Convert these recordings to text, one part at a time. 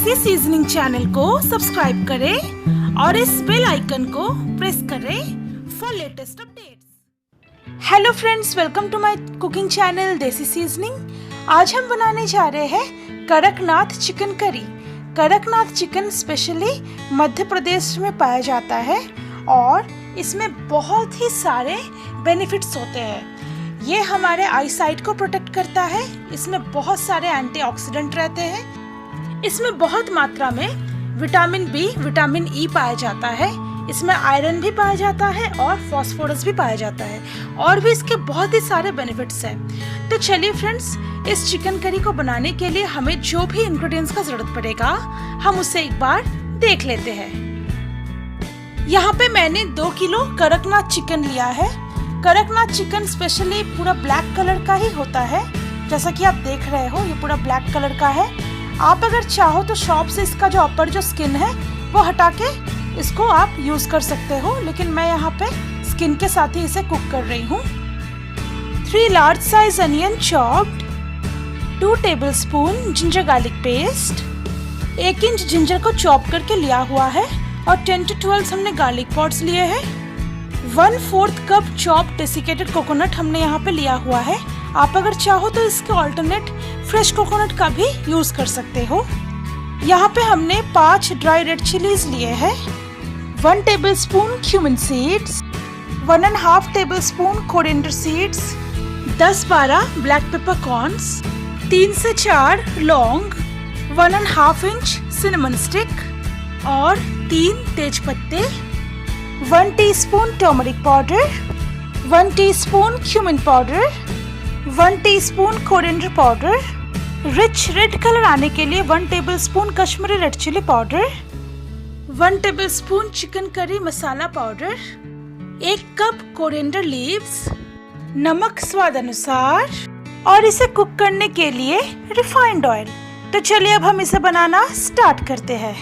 देसी seasoning channel को subscribe करें और इस बेल आइकन को प्रेस करें for latest updates. Hello friends, welcome to my cooking channel Desi seasoning. आज हम बनाने जा रहे हैं Kadaknath chicken curry. Kadaknath chicken specially Madhya Pradesh में पाया जाता है और इसमें बहुत ही सारे बेनिफिट्स होते हैं। ये हमारे आई साइट को प्रोटेक्ट करता है। इसमें बहुत सारे एंटीऑक्सीडेंट रहते हैं। इसमें बहुत मात्रा में विटामिन बी, विटामिन ई पाया जाता है। इसमें आयरन भी पाया जाता है और फास्फोरस भी पाया जाता है और भी इसके बहुत ही सारे बेनिफिट्स हैं। तो चलिए फ्रेंड्स, इस चिकन करी को बनाने के लिए हमें जो भी इंग्रेडिएंट्स का जरूरत पड़ेगा हम उसे एक बार देख लेते हैं। यहाँ पे मैंने 2 किलो कड़कनाथ चिकन लिया है। कड़कनाथ चिकन स्पेशली पूरा ब्लैक कलर का ही होता है। जैसा कि आप देख रहे हो, ये पूरा ब्लैक कलर का है। आप अगर चाहो तो शॉप से इसका जो अपर जो स्किन है वो हटा के इसको आप यूज कर सकते हो, लेकिन मैं यहाँ पे स्किन के साथ ही इसे कुक कर रही हूँ। 3 large size onion chopped, 2 tablespoon ginger garlic paste, 1 inch ginger को चॉप करके लिया हुआ है और 10 to 12 हमने गार्लिक पॉट्स लिए हैं। 1/4 कप चॉप डेसिकेटेड कोकोनट हमने यहाँ पे लिया हुआ है। आप अगर चाहो तो इसके ऑल्टरनेट फ्रेश कोकोनट का भी यूज कर सकते हो। यहाँ पे हमने 5 ड्राई रेड चिलीज लिए हैं, 1 tablespoon cumin seeds, 1.5 tablespoon coriander seeds, 10-12 black pepper corns, 3 से 4 लौंग, 1.5 इंच सिनेमन स्टिक और 3 तेज पत्ते, 1 teaspoon turmeric powder, 1 teaspoon cumin powder, 1 teaspoon coriander powder, rich red colour आने के लिए 1 tablespoon Kashmiri red chilli powder, 1 tablespoon chicken curry masala powder, 1 cup coriander leaves, नमक स्वाद अनुसार और इसे कुक करने के लिए रिफाइंड ऑयल। तो चलिए अब हम इसे बनाना स्टार्ट करते हैं।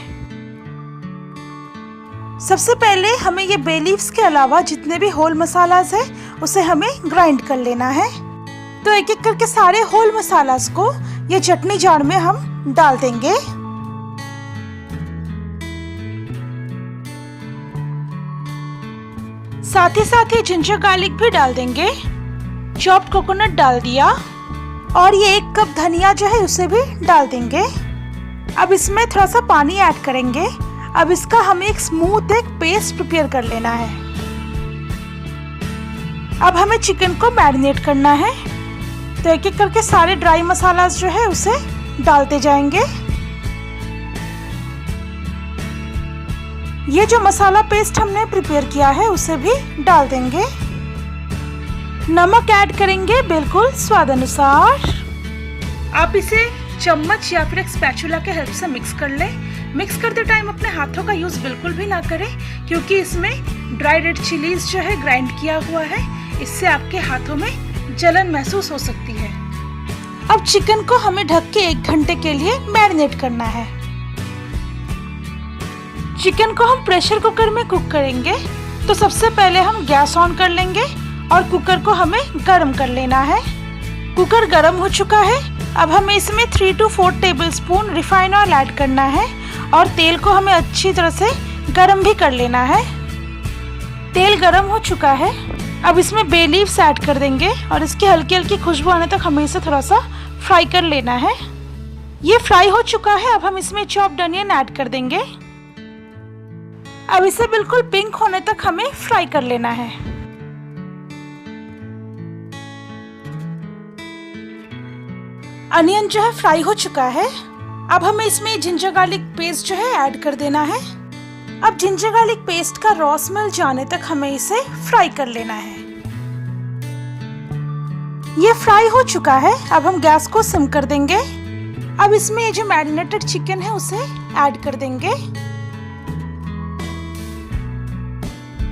सबसे पहले हमें ये बे लीव्स के अलावा जितने भी होल मसालास है उसे हमें ग्राइंड कर लेना है। तो एक एक करके सारे होल मसालास को ये चटनी जार में हम डाल देंगे। साथ ही जिंजर गार्लिक भी डाल देंगे। चॉप्ड कोकोनट डाल दिया और ये 1 कप धनिया जो है उसे भी डाल देंगे। अब इसमें थोड़ा सा पानी ऐड करेंगे। अब इसका हमें एक स्मूथ पेस्ट प्रिपेयर कर लेना है। अब हमें चिकन को मैरिनेट करना है। तो एक एक करके सारे ड्राई मसालास जो है उसे डालते जाएंगे। ये जो मसाला पेस्ट हमने प्रिपेयर किया है उसे भी डाल देंगे। नमक ऐड करेंगे बिल्कुल स्वाद अनुसार। आप इसे चम्मच या फिर एक स्पैचुला के हेल्प से मिक्स कर ले। मिक्स करते टाइम अपने हाथों का यूज बिल्कुल भी ना करें, क्योंकि इसमें ड्राई रेड चिलीज जो है ग्राइंड किया हुआ है। इससे आपके हाथों में जलन महसूस हो सकती है। अब चिकन को हमें ढक के 1 घंटे के लिए मैरिनेट करना है। चिकन को हम प्रेशर कुकर में कुक करेंगे। तो सबसे पहले हम गैस ऑन कर लेंगे और कुकर को हमें गर्म कर लेना है। कुकर गर्म हो चुका है। अब हमें इसमें 3 to 4 tablespoon refined oil add करना है और तेल को हमें अच्छी तरह से गर्म भी कर लेना है। तेल गर्म हो चुका है। अब इसमें बे लीव्स ऐड कर देंगे और इसकी हल्की हल्की खुशबू आने तक हमें इसे थोड़ा सा फ्राई कर लेना है। ये फ्राई हो चुका है। अब हम इसमें चॉप्ड अनियन ऐड कर देंगे। अब इसे बिल्कुल पिंक होने तक हमें फ्राई कर लेना है। अनियन जो है फ्राई हो चुका है। अब हमें इसमें जिंजर गार्लिक पेस्ट जो है ऐड कर देना है। अब जिंजर गार्लिक पेस्ट का रॉ स्मेल जाने तक हमें इसे फ्राई कर लेना है। ये फ्राई हो चुका है। अब हम गैस को सिम कर देंगे। अब इसमें ये जो मैरिनेटेड चिकन है उसे ऐड कर देंगे।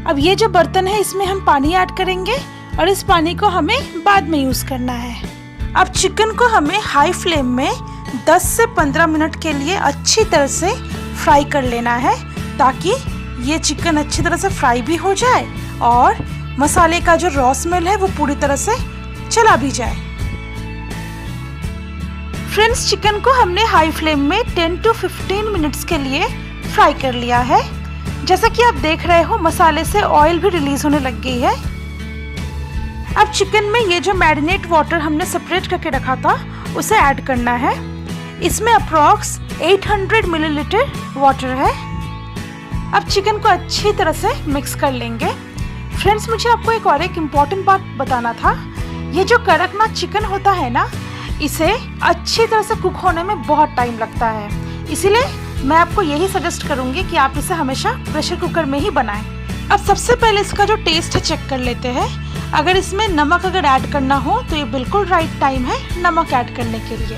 अब ये जो बर्तन है इसमें हम पानी ऐड करेंगे और इस पानी को हमें बाद में यूज करना है। अब चिकन को हमें हाई फ्लेम में 10 से 15 मिनट के लिए अच्छी तरह से फ्राई कर लेना है, ताकि ये चिकन अच्छी तरह से फ्राई भी हो जाए और मसाले का जो रॉ स्मेल है वो पूरी तरह से चला भी जाए। फ्रेंड्स, चिकन को हमने हाई फ्लेम में 10 to 15 मिनट्स के लिए फ्राई कर लिया है। जैसा कि आप देख रहे हो मसाले से ऑयल भी रिलीज होने लग गई है। अब चिकन में ये जो मैरिनेट वाटर हमने सेपरेट करके रखा था उसे ऐड करना है। इसमें अप्रॉक्स 800 मिलीलीटर वाटर है। अब चिकन को अच्छी तरह से मिक्स कर लेंगे। फ्रेंड्स, मुझे आपको एक इम्पॉर्टेंट बात बताना था। ये जो कड़कनाथ चिकन होता है ना, इसे अच्छी तरह से कुक होने में बहुत टाइम लगता है। इसीलिए मैं आपको यही सजेस्ट करूंगी कि आप इसे हमेशा प्रेशर कुकर में ही बनाएं। अब सबसे पहले इसका जो टेस्ट है चेक कर लेते हैं। अगर इसमें नमक अगर ऐड करना हो तो ये बिल्कुल राइट टाइम है नमक ऐड करने के लिए।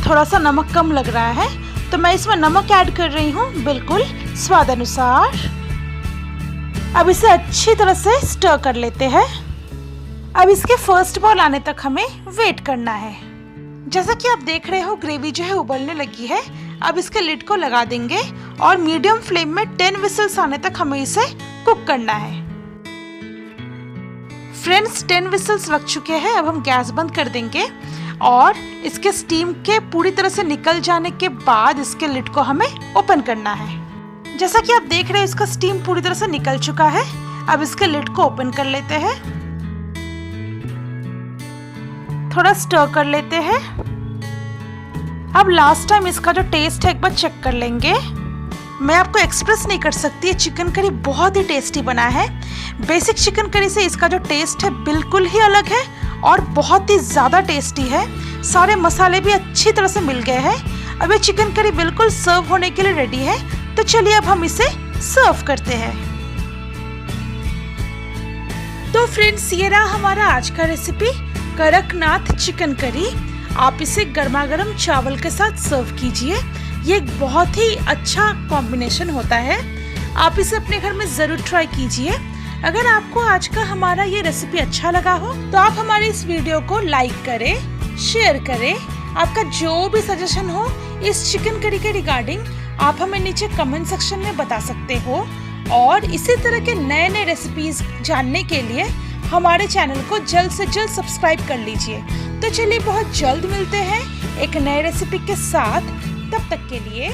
थोड़ा सा नमक कम लग रहा है तो मैं इसमें नमक ऐड कर रही हूँ, बिल्कुल स्वाद अनुसार। अब इसे अच्छी तरह से स्टर कर लेते हैं। अब इसके फर्स्ट बॉईल आने तक हमें वेट करना है। जैसा कि आप देख रहे हो ग्रेवी जो है उबलने लगी है। अब इसके लिड को लगा देंगे और मीडियम फ्लेम में 10 विसल्स आने तक हमें इसे कुक करना है। फ्रेंड्स, 10 विसल्स लग चुके हैं। अब हम गैस बंद कर देंगे और इसके स्टीम के पूरी तरह से निकल जाने के बाद इसके लिड को हमें ओपन करना है। जैसा कि आप देख रहे हैं इसका स्टीम पूरी तरह से निकल चुका है। अब इसके लिड को ओपन कर लेते हैं, थोड़ा स्टर कर लेते हैं। अब लास्ट टाइम इसका जो टेस्ट है एक बार चेक कर लेंगे। मैं आपको एक्सप्रेस नहीं कर सकती, ये चिकन करी बहुत ही टेस्टी बना है। बेसिक चिकन करी से इसका जो टेस्ट है बिल्कुल ही अलग है और बहुत ही ज़्यादा टेस्टी है। सारे मसाले भी अच्छी तरह से मिल गए हैं। अब ये चिकन करी बिल्कुल सर्व होने के लिए रेडी है। तो चलिए अब हम इसे सर्व करते हैं। तो फ्रेंड्स, ये रहा हमारा आज का रेसिपी, कड़कनाथ चिकन करी। आप इसे गर्मा गर्म चावल के साथ सर्व कीजिए। ये एक बहुत ही अच्छा कॉम्बिनेशन होता है। आप इसे अपने घर में ज़रूर ट्राई कीजिए। अगर आपको आज का हमारा ये रेसिपी अच्छा लगा हो तो आप हमारे इस वीडियो को लाइक करें, शेयर करें। आपका जो भी सजेशन हो इस चिकन करी के रिगार्डिंग आप हमें नीचे कमेंट सेक्शन में बता सकते हो। और इसी तरह के नए नए रेसिपीज जानने के लिए हमारे चैनल को जल्द से जल्द सब्सक्राइब कर लीजिए। तो चलिए बहुत जल्द मिलते हैं एक नए रेसिपी के साथ। तब तक के लिए